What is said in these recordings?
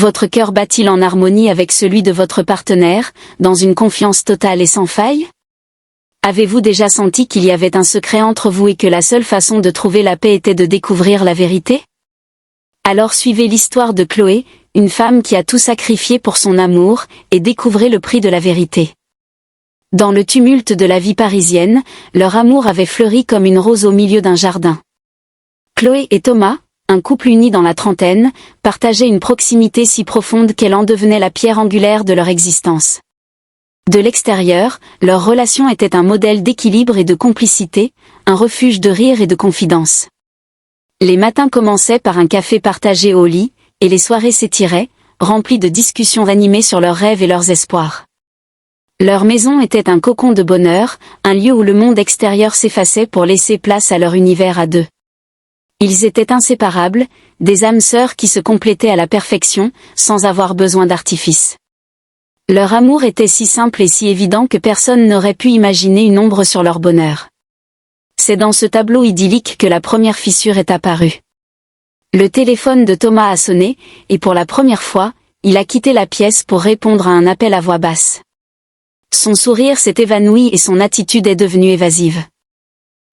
Votre cœur bat-il en harmonie avec celui de votre partenaire, dans une confiance totale et sans faille? Avez-vous déjà senti qu'il y avait un secret entre vous et que la seule façon de trouver la paix était de découvrir la vérité? Alors suivez l'histoire de Chloé, une femme qui a tout sacrifié pour son amour, et découvrez le prix de la vérité. Dans le tumulte de la vie parisienne, leur amour avait fleuri comme une rose au milieu d'un jardin. Chloé et Thomas, un couple uni dans la trentaine, partageaient une proximité si profonde qu'elle en devenait la pierre angulaire de leur existence. De l'extérieur, leur relation était un modèle d'équilibre et de complicité, un refuge de rire et de confidence. Les matins commençaient par un café partagé au lit, et les soirées s'étiraient, remplies de discussions animées sur leurs rêves et leurs espoirs. Leur maison était un cocon de bonheur, un lieu où le monde extérieur s'effaçait pour laisser place à leur univers à deux. Ils étaient inséparables, des âmes sœurs qui se complétaient à la perfection, sans avoir besoin d'artifice. Leur amour était si simple et si évident que personne n'aurait pu imaginer une ombre sur leur bonheur. C'est dans ce tableau idyllique que la première fissure est apparue. Le téléphone de Thomas a sonné, et pour la première fois, il a quitté la pièce pour répondre à un appel à voix basse. Son sourire s'est évanoui et son attitude est devenue évasive.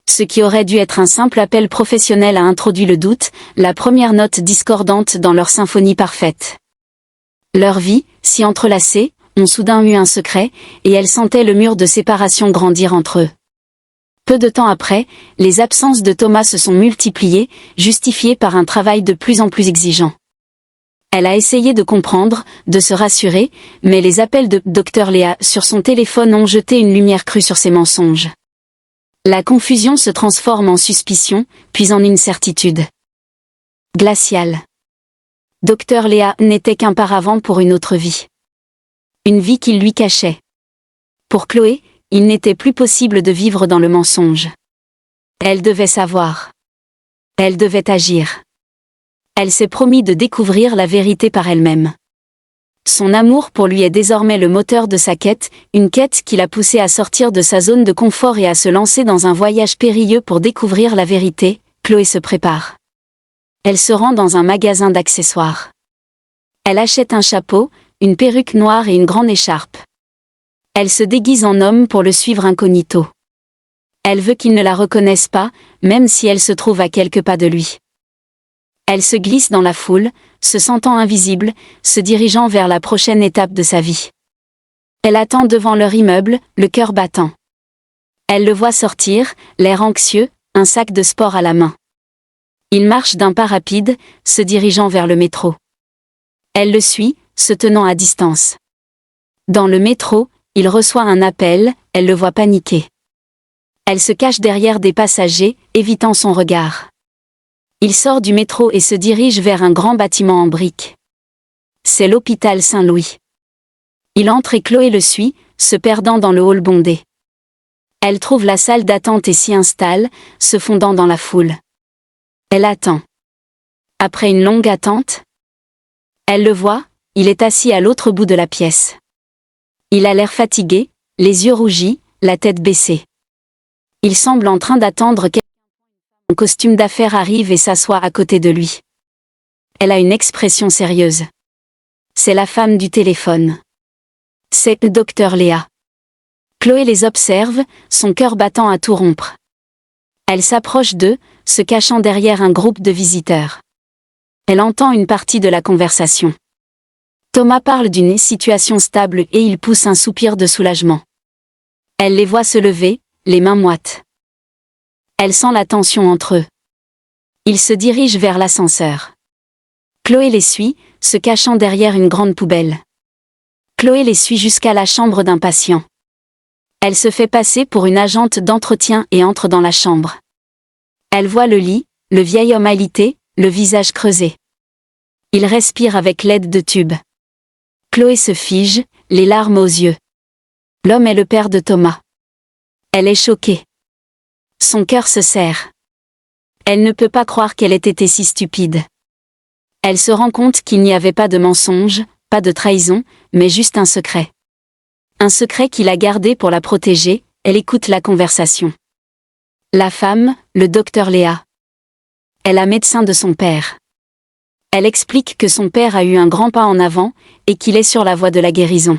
Ce qui aurait dû être un simple appel professionnel a introduit le doute, la première note discordante dans leur symphonie parfaite. Leur vie, si entrelacée, ont soudain eu un secret, et elles sentaient le mur de séparation grandir entre eux. Peu de temps après, les absences de Thomas se sont multipliées, justifiées par un travail de plus en plus exigeant. Elle a essayé de comprendre, de se rassurer, mais les appels de Dr Léa sur son téléphone ont jeté une lumière crue sur ses mensonges. La confusion se transforme en suspicion, puis en incertitude. Glaciale. Dr Léa n'était qu'un paravent pour une autre vie. Une vie qu'il lui cachait. Pour Chloé, il n'était plus possible de vivre dans le mensonge. Elle devait savoir. Elle devait agir. Elle s'est promis de découvrir la vérité par elle-même. Son amour pour lui est désormais le moteur de sa quête, une quête qui l'a poussée à sortir de sa zone de confort et à se lancer dans un voyage périlleux pour découvrir la vérité. Chloé se prépare. Elle se rend dans un magasin d'accessoires. Elle achète un chapeau, une perruque noire et une grande écharpe. Elle se déguise en homme pour le suivre incognito. Elle veut qu'il ne la reconnaisse pas, même si elle se trouve à quelques pas de lui. Elle se glisse dans la foule, se sentant invisible, se dirigeant vers la prochaine étape de sa vie. Elle attend devant leur immeuble, le cœur battant. Elle le voit sortir, l'air anxieux, un sac de sport à la main. Il marche d'un pas rapide, se dirigeant vers le métro. Elle le suit, se tenant à distance. Dans le métro, il reçoit un appel, elle le voit paniquer. Elle se cache derrière des passagers, évitant son regard. Il sort du métro et se dirige vers un grand bâtiment en briques. C'est l'hôpital Saint-Louis. Il entre et Chloé le suit, se perdant dans le hall bondé. Elle trouve la salle d'attente et s'y installe, se fondant dans la foule. Elle attend. Après une longue attente, elle le voit, il est assis à l'autre bout de la pièce. Il a l'air fatigué, les yeux rougis, la tête baissée. Il semble en train d'attendre qu'un costume d'affaires arrive et s'assoit à côté de lui. Elle a une expression sérieuse. C'est la femme du téléphone. C'est le docteur Léa. Chloé les observe, son cœur battant à tout rompre. Elle s'approche d'eux, se cachant derrière un groupe de visiteurs. Elle entend une partie de la conversation. Thomas parle d'une situation stable et il pousse un soupir de soulagement. Elle les voit se lever, les mains moites. Elle sent la tension entre eux. Ils se dirigent vers l'ascenseur. Chloé les suit, se cachant derrière une grande poubelle. Chloé les suit jusqu'à la chambre d'un patient. Elle se fait passer pour une agente d'entretien et entre dans la chambre. Elle voit le lit, le vieil homme alité, le visage creusé. Il respire avec l'aide de tubes. Chloé se fige, les larmes aux yeux. L'homme est le père de Thomas. Elle est choquée. Son cœur se serre. Elle ne peut pas croire qu'elle ait été si stupide. Elle se rend compte qu'il n'y avait pas de mensonge, pas de trahison, mais juste un secret. Un secret qu'il a gardé pour la protéger, elle écoute la conversation. La femme, le docteur Léa. Est la médecin de son père. Elle explique que son père a eu un grand pas en avant, et qu'il est sur la voie de la guérison.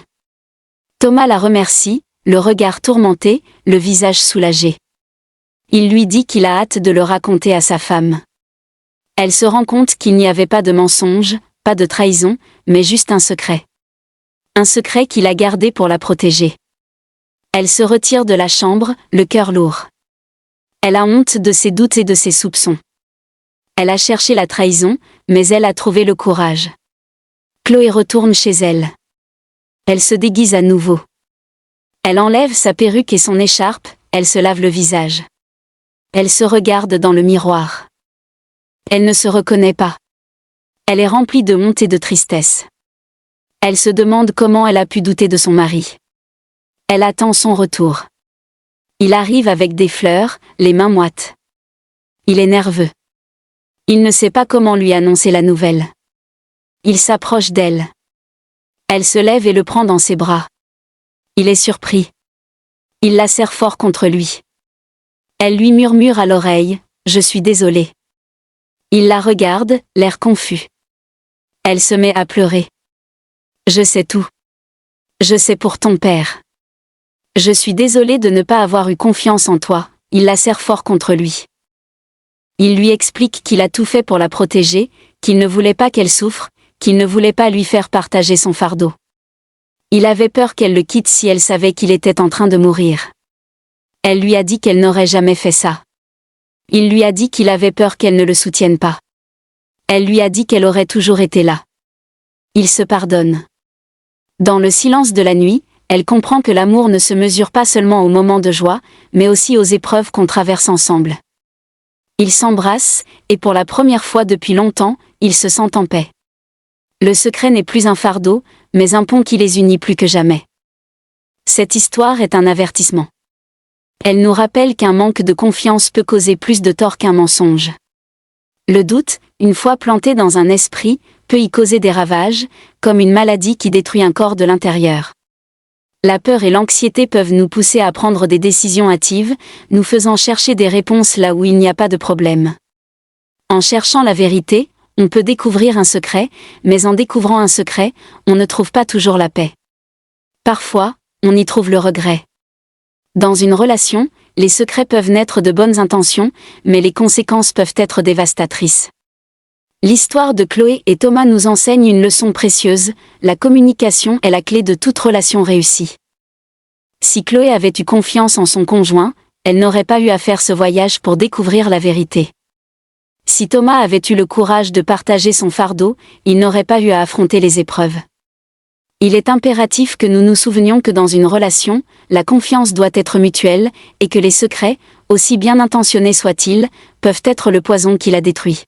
Thomas la remercie, le regard tourmenté, le visage soulagé. Il lui dit qu'il a hâte de le raconter à sa femme. Elle se rend compte qu'il n'y avait pas de mensonge, pas de trahison, mais juste un secret. Un secret qu'il a gardé pour la protéger. Elle se retire de la chambre, le cœur lourd. Elle a honte de ses doutes et de ses soupçons. Elle a cherché la trahison, mais elle a trouvé le courage. Chloé retourne chez elle. Elle se déguise à nouveau. Elle enlève sa perruque et son écharpe, elle se lave le visage. Elle se regarde dans le miroir. Elle ne se reconnaît pas. Elle est remplie de honte et de tristesse. Elle se demande comment elle a pu douter de son mari. Elle attend son retour. Il arrive avec des fleurs, les mains moites. Il est nerveux. Il ne sait pas comment lui annoncer la nouvelle. Il s'approche d'elle. Elle se lève et le prend dans ses bras. Il est surpris. Il la serre fort contre lui. Elle lui murmure à l'oreille, « Je suis désolée ». Il la regarde, l'air confus. Elle se met à pleurer. « Je sais tout. Je sais pour ton père. Je suis désolée de ne pas avoir eu confiance en toi », il la serre fort contre lui. Il lui explique qu'il a tout fait pour la protéger, qu'il ne voulait pas qu'elle souffre, qu'il ne voulait pas lui faire partager son fardeau. Il avait peur qu'elle le quitte si elle savait qu'il était en train de mourir. Elle lui a dit qu'elle n'aurait jamais fait ça. Il lui a dit qu'il avait peur qu'elle ne le soutienne pas. Elle lui a dit qu'elle aurait toujours été là. Ils se pardonnent. Dans le silence de la nuit, elle comprend que l'amour ne se mesure pas seulement aux moments de joie, mais aussi aux épreuves qu'on traverse ensemble. Ils s'embrassent, et pour la première fois depuis longtemps, ils se sentent en paix. Le secret n'est plus un fardeau, mais un pont qui les unit plus que jamais. Cette histoire est un avertissement. Elle nous rappelle qu'un manque de confiance peut causer plus de tort qu'un mensonge. Le doute, une fois planté dans un esprit, peut y causer des ravages, comme une maladie qui détruit un corps de l'intérieur. La peur et l'anxiété peuvent nous pousser à prendre des décisions hâtives, nous faisant chercher des réponses là où il n'y a pas de problème. En cherchant la vérité, on peut découvrir un secret, mais en découvrant un secret, on ne trouve pas toujours la paix. Parfois, on y trouve le regret. Dans une relation, les secrets peuvent naître de bonnes intentions, mais les conséquences peuvent être dévastatrices. L'histoire de Chloé et Thomas nous enseigne une leçon précieuse, la communication est la clé de toute relation réussie. Si Chloé avait eu confiance en son conjoint, elle n'aurait pas eu à faire ce voyage pour découvrir la vérité. Si Thomas avait eu le courage de partager son fardeau, il n'aurait pas eu à affronter les épreuves. Il est impératif que nous nous souvenions que dans une relation, la confiance doit être mutuelle, et que les secrets, aussi bien intentionnés soient-ils, peuvent être le poison qui la détruit.